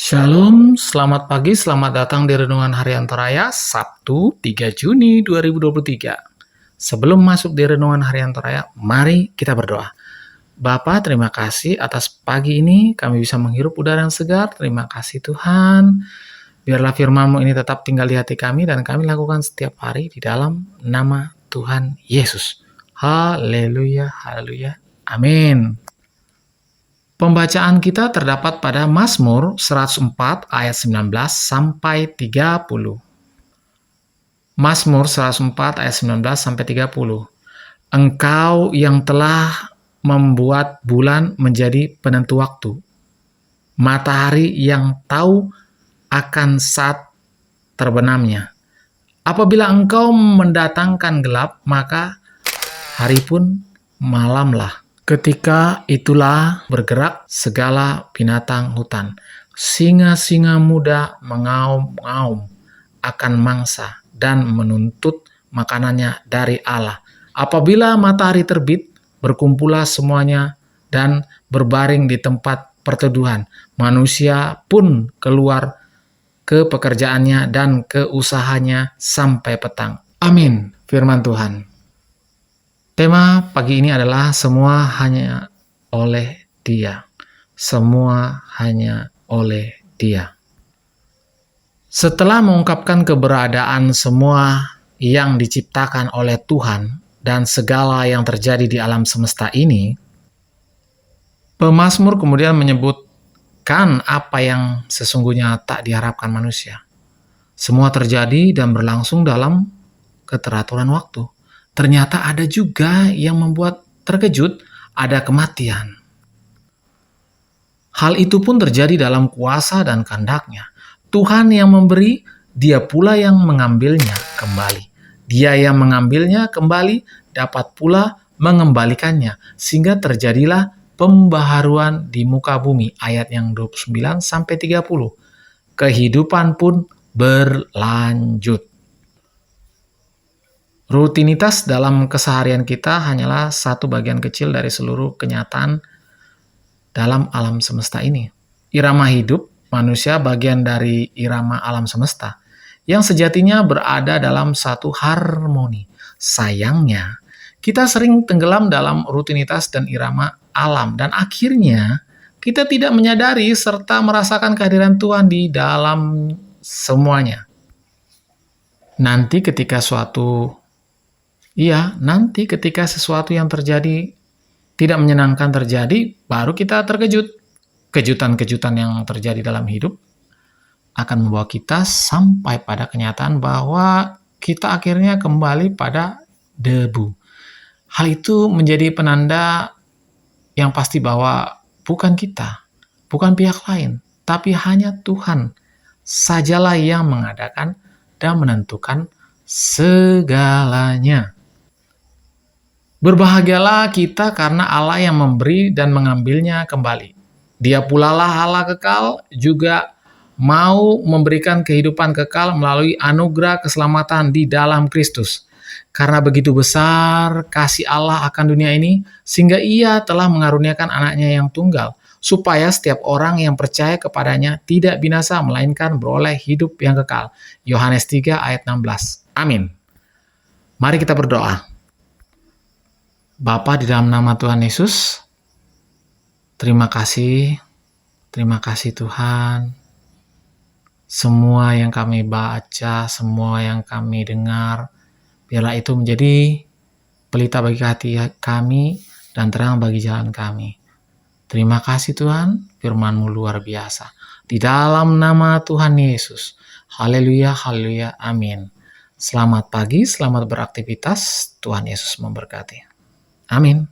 Shalom, selamat pagi, selamat datang di Renungan Harian Toraya, Sabtu 3 Juni 2023. Sebelum masuk di Renungan Harian Toraya, mari kita berdoa. Bapa, terima kasih atas pagi ini kami bisa menghirup udara yang segar. Terima kasih Tuhan. Biarlah firman-Mu ini tetap tinggal di hati kami dan kami lakukan setiap hari di dalam nama Tuhan Yesus. Haleluya, haleluya, amin. Pembacaan kita terdapat pada Mazmur 104 ayat 19 sampai 30. Mazmur 104 ayat 19 sampai 30. Engkau yang telah membuat bulan menjadi penentu waktu, matahari yang tahu akan saat terbenamnya. Apabila engkau mendatangkan gelap, maka hari pun malamlah. Ketika itulah bergerak segala binatang hutan. Singa-singa muda mengaum-ngaum akan mangsa dan menuntut makanannya dari Allah. Apabila matahari terbit, berkumpullah semuanya dan berbaring di tempat perteduhan. Manusia pun keluar ke pekerjaannya dan ke usahanya sampai petang. Amin. Firman Tuhan. Tema pagi ini adalah semua hanya oleh Dia. Semua hanya oleh Dia. Setelah mengungkapkan keberadaan semua yang diciptakan oleh Tuhan dan segala yang terjadi di alam semesta ini, pemazmur kemudian menyebutkan apa yang sesungguhnya tak diharapkan manusia. Semua terjadi dan berlangsung dalam keteraturan waktu. Ternyata ada juga yang membuat terkejut, ada kematian. Hal itu pun terjadi dalam kuasa dan kehendak-Nya. Tuhan yang memberi, Dia pula yang mengambilnya kembali. Dia yang mengambilnya kembali dapat pula mengembalikannya, sehingga terjadilah pembaharuan di muka bumi. Ayat yang 29 sampai 30. Kehidupan pun berlanjut. Rutinitas dalam keseharian kita hanyalah satu bagian kecil dari seluruh kenyataan dalam alam semesta ini. Irama hidup manusia bagian dari irama alam semesta yang sejatinya berada dalam satu harmoni. Sayangnya, kita sering tenggelam dalam rutinitas dan irama alam dan akhirnya kita tidak menyadari serta merasakan kehadiran Tuhan di dalam semuanya. Nanti ketika sesuatu yang terjadi tidak menyenangkan terjadi, baru kita terkejut. Kejutan-kejutan yang terjadi dalam hidup akan membawa kita sampai pada kenyataan bahwa kita akhirnya kembali pada debu. Hal itu menjadi penanda yang pasti bahwa bukan kita, bukan pihak lain, tapi hanya Tuhan sajalah yang mengadakan dan menentukan segalanya. Berbahagialah kita karena Allah yang memberi dan mengambilnya kembali. Dia pula lah Allah kekal, juga mau memberikan kehidupan kekal melalui anugerah keselamatan di dalam Kristus. Karena begitu besar kasih Allah akan dunia ini, sehingga Ia telah mengaruniakan anaknya yang tunggal, supaya setiap orang yang percaya kepadanya tidak binasa, melainkan beroleh hidup yang kekal. Yohanes 3 ayat 16. Amin. Mari kita berdoa. Bapa, di dalam nama Tuhan Yesus, terima kasih Tuhan. Semua yang kami baca, semua yang kami dengar, biarlah itu menjadi pelita bagi hati kami dan terang bagi jalan kami. Terima kasih Tuhan, firman-Mu luar biasa. Di dalam nama Tuhan Yesus, haleluya, haleluya, amin. Selamat pagi, selamat beraktivitas, Tuhan Yesus memberkati. Amin.